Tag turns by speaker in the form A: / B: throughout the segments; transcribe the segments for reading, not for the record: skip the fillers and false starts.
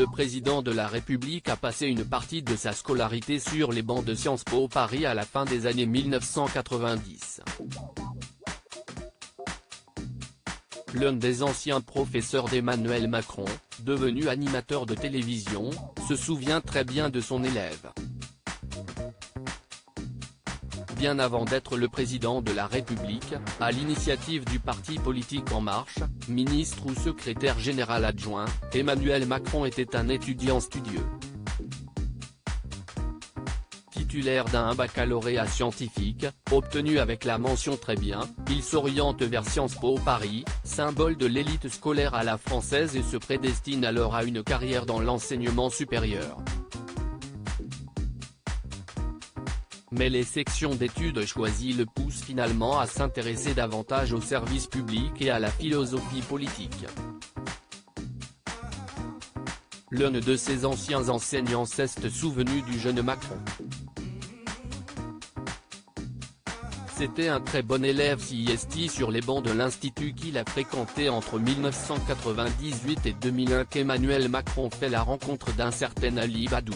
A: Le président de la République a passé une partie de sa scolarité sur les bancs de Sciences Po Paris à la fin des années 1990. L'un des anciens professeurs d'Emmanuel Macron, devenu animateur de télévision, se souvient très bien de son élève. Bien avant d'être le président de la République, à l'initiative du parti politique En Marche, ministre ou secrétaire général adjoint, Emmanuel Macron était un étudiant studieux. Titulaire d'un baccalauréat scientifique, obtenu avec la mention très bien, il s'oriente vers Sciences Po Paris, symbole de l'élite scolaire à la française et se prédestine alors à une carrière dans l'enseignement supérieur. Mais les sections d'études choisies le poussent finalement à s'intéresser davantage au service public et à la philosophie politique. L'un de ses anciens enseignants s'est souvenu du jeune Macron. C'était un très bon élève CIST sur les bancs de l'institut qu'il a fréquenté entre 1998 et 2001 qu'Emmanuel Macron fait la rencontre d'un certain Ali Badou.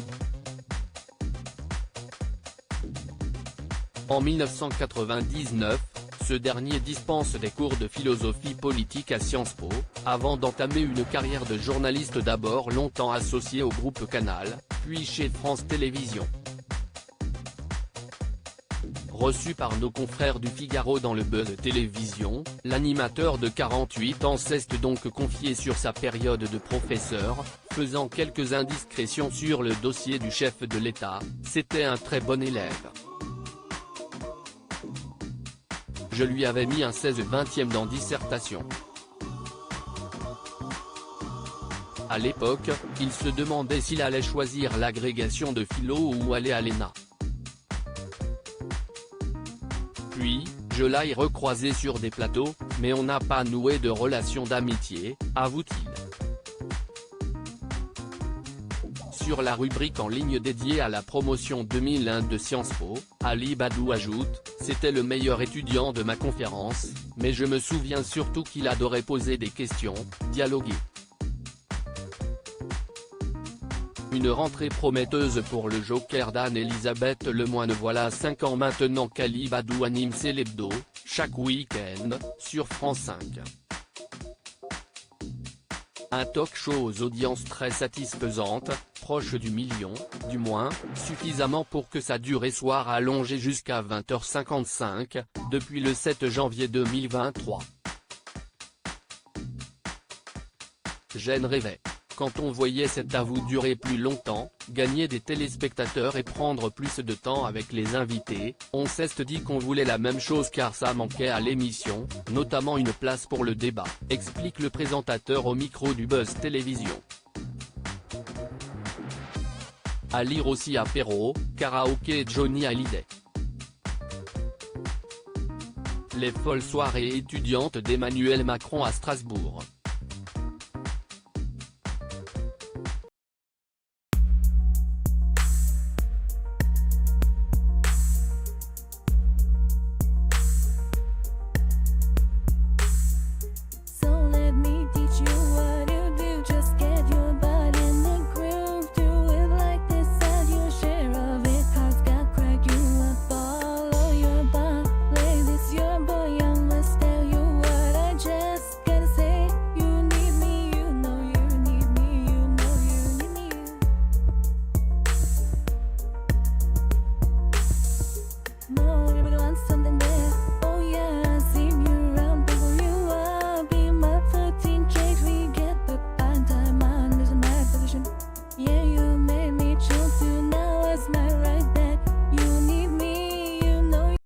A: En 1999, ce dernier dispense des cours de philosophie politique à Sciences Po, avant d'entamer une carrière de journaliste d'abord longtemps associé au groupe Canal, puis chez France Télévisions. Reçu par nos confrères du Figaro dans le Buzz Télévision, l'animateur de 48 ans s'est donc confié sur sa période de professeur, faisant quelques indiscrétions sur le dossier du chef de l'État. C'était un très bon élève. Je lui avais mis un 16/20 dans dissertation. À l'époque, il se demandait s'il allait choisir l'agrégation de philo ou aller à l'ENA. Puis, je l'ai recroisé sur des plateaux, mais on n'a pas noué de relation d'amitié, avoue-t-il. Sur la rubrique en ligne dédiée à la promotion 2001 de Sciences Po, Ali Badou ajoute « C'était le meilleur étudiant de ma conférence, mais je me souviens surtout qu'il adorait poser des questions, dialoguer. » Une rentrée prometteuse pour le joker d'Anne-Elisabeth Lemoine. Voilà 5 ans maintenant qu'Ali Badou anime C'est l'Hebdo, chaque week-end, sur France 5. Un talk-show aux audiences très satisfaisantes, proche du million, du moins, suffisamment pour que sa durée soit allongée jusqu'à 20h55, depuis le 7 janvier 2023. J'en rêvais. Quand on voyait cet avou durer plus longtemps, gagner des téléspectateurs et prendre plus de temps avec les invités, on s'est dit qu'on voulait la même chose car ça manquait à l'émission, notamment une place pour le débat, explique le présentateur au micro du Buzz Télévision. À lire aussi apéro, karaoké et Johnny Hallyday. Les folles soirées étudiantes d'Emmanuel Macron à Strasbourg.